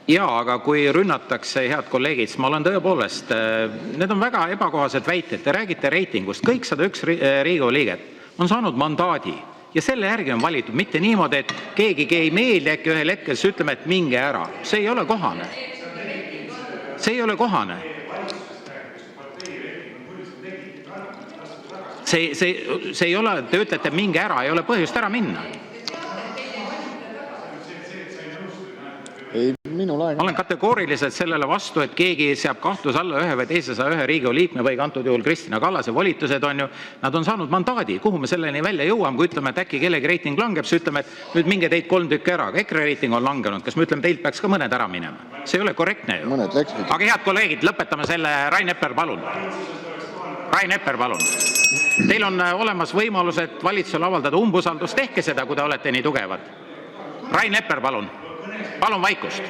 Jaa, aga kui rünnatakse, head kolleegid, siis ma olen tõepoolest, need on väga ebakohased väited. Te räägite reitingust. Kõik 101 Riigikogu liiget on saanud mandaadi ja selle järgi on valitud, mitte niimoodi, et keegi ei meeldi äkki ühel hetkel, siis ütleme, et minge ära. See ei ole kohane. See ei ole kohane. See ei ole, te ütlete, minge ära, ei ole põhjust ära minna. Ei, minul aega. Ma olen kategooriliselt sellele vastu, et keegi seab kahtluse alla ühe või teise 101 Riigikogu liikme või antud juhul Kristina Kallase volitused on ju. Nad on saanud mandaadi. Kuhu me selleni välja jõuame, kui ütleme, et äkki kellegi reiting langeb, siis ütleme, et nüüd minge teilt 3 tükki ära. Aga EKRE reiting on langenud. Kas me ütleme, teilt peaks ka mõned ära minema? See ei ole korrektne ju. Aga head kolleegid, lõpetame selle. Rain Epler, palun. Rain Epler, palun. Teil on olemas võimalus, et valitsusele avaldada umbusaldust. Tehke seda, kui te olete nii tugevad. Rain Epler, palun. Palun vaikust.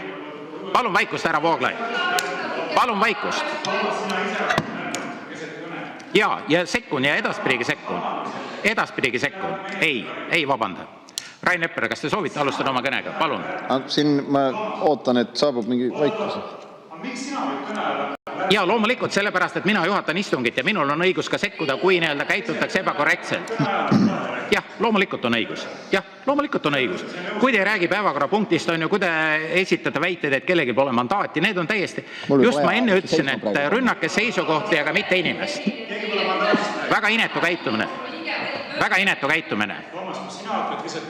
Palun vaikust, härra Vooglaid. Palun vaikust. Ja sekkun ja edaspidigi sekkun. Edaspidigi sekkun. Ei vabanda. Rain Epler, kas te soovite alustada oma kõnega? Palun. Siin ma ootan, et saabub mingi vaikus. Ja loomulikult sellepärast, et mina juhatan istungit ja minul on õigus ka sekkuda, kui nii-öelda käitutakse ebakorrektselt. Jah, loomulikult on õigus. Jah, loomulikult on õigus. Kui te ei räägi päevakorrapunktist, on ju, kui te esitate väited, et kellegi pole mandaati, need on täiesti. Just ma enne ütlesin, et rünnake seisukohti, aga mitte inimest. Väga inetu käitumine. Väga inetu käitumine.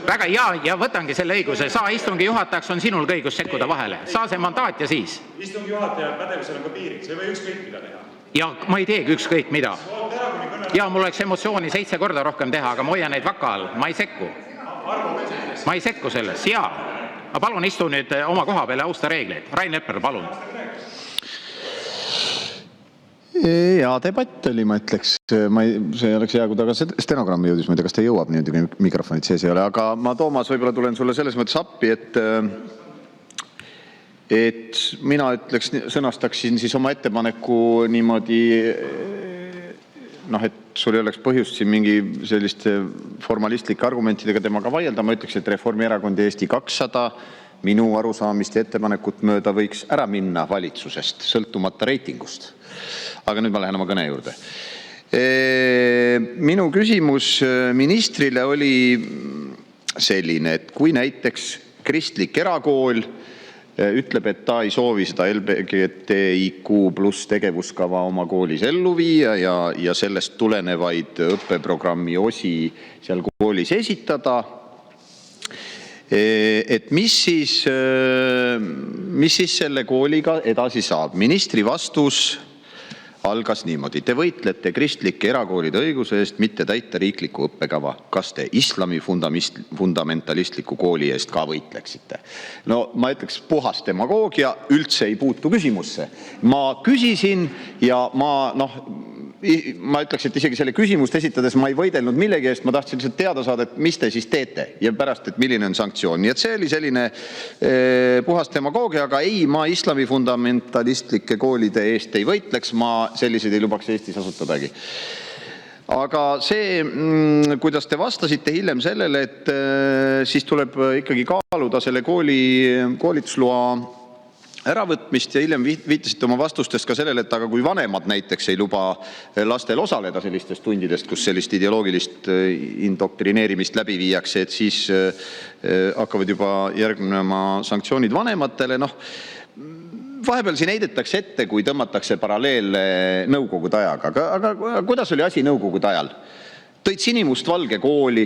Väga ja võtangi selle õiguse. Saa istungi juhatajaks on sinul õigus sekkuda vahele. Saa see mandaat ja siis. Istungi juhataja pädevusel on ka piirid. See või ükskõik mida teha. Ja ma ei teegi ükskõik mida. Ja mul oleks emotsiooni 7 korda rohkem teha, aga ma hoian neid vaka all. Ma ei sekku. Ma ei sekku selles. Jaa. Ma palun istu nüüd oma koha peale, austa reegleid. Rain Epler, palun. Ja debatt oli, ma ütleks. See oleks hea, kui ta ka stenogrammi jõudis. Ma ei tea, kas ta jõuab niimoodi, kui mikrofonid sees ei ole. Aga ma, Toomas, võib-olla tulen sulle selles mõttes appi, et mina ütleks, sõnastaksin siis oma ettepaneku niimoodi, et sul ei oleks põhjust siin mingi selliste formalistlike argumentidega temaga vaielda. Ma ütleks, et Reformierakond ja Eesti 200 minu arusaamist ja ettepanekut mööda võiks ära minna valitsusest, sõltumata reitingust. Aga nüüd ma lähen oma kõne juurde. Minu küsimus ministrile oli selline, et kui näiteks kristlik erakool ütleb, et ta ei soovi seda LGBTIQ+ tegevuskava oma koolis ellu viia ja sellest tulenevaid õppeprogrammi osi seal koolis esitada, et mis siis selle kooliga edasi saab? Ministri vastus algas niimoodi. Te võitlete kristlike erakoolide õiguse eest mitte täita riiklikku õppekava. Kas te islami fundamentalistliku kooli eest ka võitleksite? No ma ütleks, puhas demagoogia, üldse ei puutu küsimusse. Ma küsisin ja ma ütleks, et isegi selle küsimust esitades ma ei võidelnud millegi eest, ma tahtsin lihtsalt teada saada, et mis te siis teete ja pärast, et milline on sanktsioon. Nii et see oli selline puhas demagoogia, aga ei, ma islami fundamentalistlike koolide eest ei võitleks, ma selliseid ei lubaks Eestis asutadagi. Aga see, kuidas te vastasite hiljem sellele, et siis tuleb ikkagi kaaluda selle kooli koolitusloa äravõtmist ja hiljem viitasite oma vastustest ka sellele, et aga kui vanemad näiteks ei luba lastel osaleda sellistest tundidest, kus sellist ideoloogilist indoktrineerimist läbi viiakse, et siis hakkavad juba järgnema sanktsioonid vanematele. Vahepeal siin heidetakse ette, kui tõmmatakse paralleele nõukogude ajaga. Aga kuidas oli asi nõukogude ajal? Tõid sinimustvalge kooli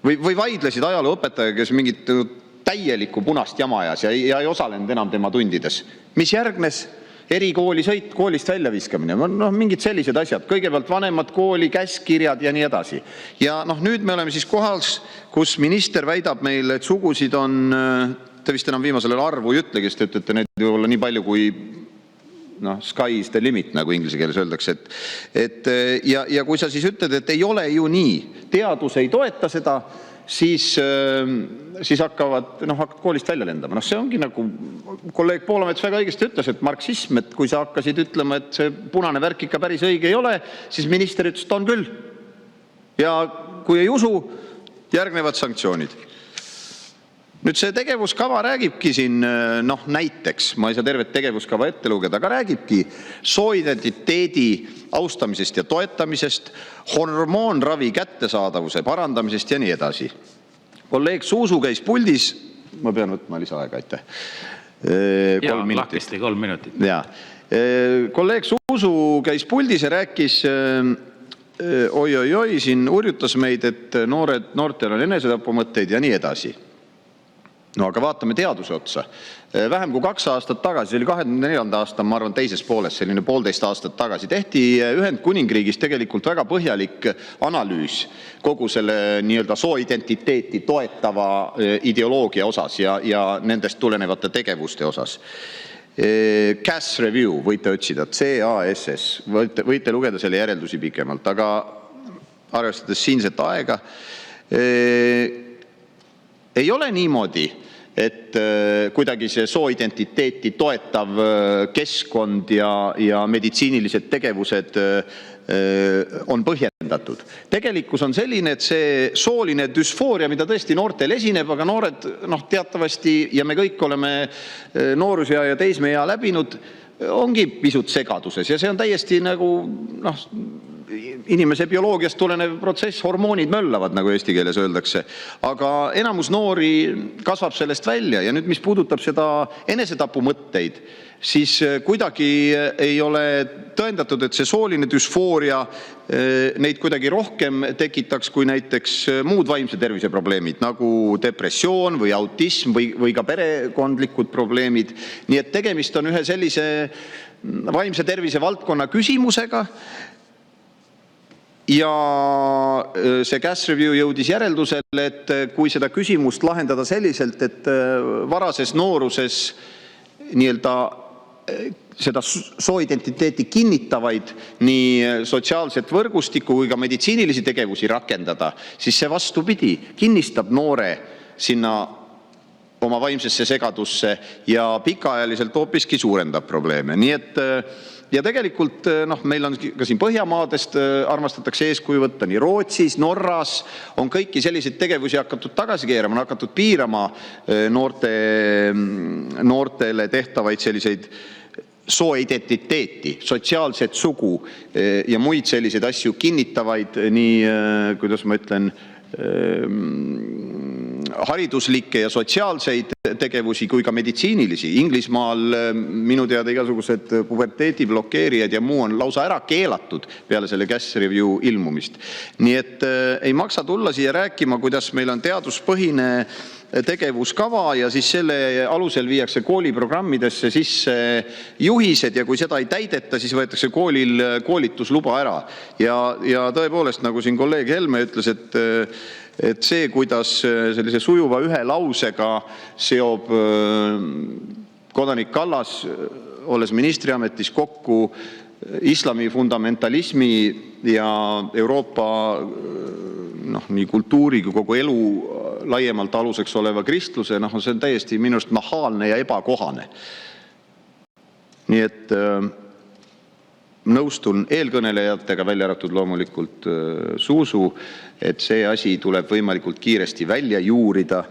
või vaidlesid ajalooõpetaja, kes mingit täielikku punast jama ajas ja ei osalenud enam tema tundides. Mis järgnes? Erikooli sõit, koolist välja viskamine. Mingid sellised asjad. Kõigepealt vanemad kooli, käskirjad ja nii edasi. Ja nüüd me oleme siis kohas, kus minister väidab meile, et sugusid on, te vist enam viimasel arvu ei ütlegi, sest te ütlete need ju olla nii palju kui sky is the limit, nagu inglise keeles öeldakse. Ja kui sa siis ütled, et ei ole ju nii, teadus ei toeta seda, siis hakkavad koolist välja lendama. See ongi nagu kolleeg Poolamets väga õigesti ütles, et marksism, et kui sa hakkasid ütlema, et see punane värk ikka päris õige ei ole, siis minister ütles, et on küll. Ja kui ei usu, järgnevad sanktsioonid. Nüüd see tegevuskava räägibki siin, näiteks, ma ei saa tervet tegevuskava ette lugeda, aga räägibki sooidentiteedi austamisest ja toetamisest, hormoonravi kättesaadavuse parandamisest ja nii edasi. Kolleeg Zuzu käis puldis, ma pean võtma lisaaega, aitäh. 3 minutit. 3 minutit. Ja. Kolleeg Zuzu käis puldis ja rääkis, oi, siin urjutas meid, et noortel on enesetapumõtteid ja nii edasi. No aga vaatame teaduse otsa. Vähem kui 2 aastat tagasi, see oli 2024. aasta, ma arvan, teises pooles, selline 1,5 aastat tagasi, tehti Ühendkuningriigis tegelikult väga põhjalik analüüs kogu selle nii-öelda sooidentiteeti toetava ideoloogia osas ja nendest tulenevate tegevuste osas. CAS Review, võite otsida, CASS, võite lugeda selle järeldusi pikemalt, aga arvestades siinset aega, ei ole niimoodi, et kuidagi see sooidentiteeti toetav keskkond ja meditsiinilised tegevused on põhjendatud. Tegelikkus on selline, et see sooline düsfooria, mida tõesti noortel esineb, aga noored teatavasti, ja me kõik oleme noorusea ja teismeea läbinud, ongi pisut segaduses ja see on täiesti nagu inimese bioloogiast tulenev protsess, hormoonid möllavad, nagu eesti keeles öeldakse. Aga enamus noori kasvab sellest välja ja nüüd, mis puudutab seda enesetapumõtteid, siis kuidagi ei ole tõendatud, et see sooline düsfooria neid kuidagi rohkem tekitaks kui näiteks muud vaimse tervise probleemid, nagu depressioon või autism või ka perekondlikud probleemid. Nii et tegemist on ühe sellise vaimse tervise valdkonna küsimusega. Ja see CAS Review jõudis järeldusele, et kui seda küsimust lahendada selliselt, et varases nooruses nii-öelda seda sooidentiteeti kinnitavaid nii sotsiaalset võrgustikku kui ka meditsiinilisi tegevusi rakendada, siis see vastupidi kinnistab noore sinna oma vaimsesse segadusse ja pikaajaliselt hoopiski suurendab probleeme. Nii et ja tegelikult meil on ka siin Põhjamaadest armastatakse eeskuju võtta, nii Rootsis, Norras on kõiki selliseid tegevusi hakatud tagasi keerama, on hakatud piirama noortele tehtavaid selliseid sooidentiteeti, sotsiaalset sugu ja muid selliseid asju kinnitavaid, nii, kuidas ma ütlen, hariduslikke ja sotsiaalseid tegevusi kui ka meditsiinilisi. Inglismaal minu teada igasugused puberteedi blokeerijad ja muu on lausa ära keelatud peale selle CAS Review ilmumist. Nii et ei maksa tulla siia rääkima, kuidas meil on teaduspõhine tegevuskava ja siis selle alusel viiakse kooliprogrammidesse sisse juhised ja kui seda ei täideta, siis võetakse koolil koolitusluba ära. Ja tõepoolest, nagu siin kolleeg Helme ütles, et see, kuidas sellise sujuva ühe lausega seob kodanik Kallas, olles ministriametis, kokku islami fundamentalismi ja Euroopa nii kultuuri kui kogu elu laiemalt aluseks oleva kristluse, see on täiesti minu arust mahaalne ja ebakohane. Nii et nõustun eelkõnelejatega, välja arvatud loomulikult Zuzu, et see asi tuleb võimalikult kiiresti välja juurida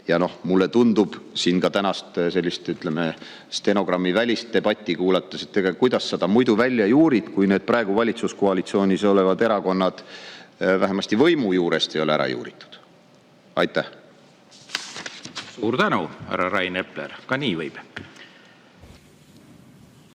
ja mulle tundub siin ka tänast sellist, ütleme, stenogrammi välist debatti kuulates, et kuidas seda muidu välja juurid, kui need praegu valitsuskoalitsioonis olevad erakonnad vähemasti võimu juurest ei ole ära juuritud. Aitäh! Suur tänu, härra Rain Epler, ka nii võib.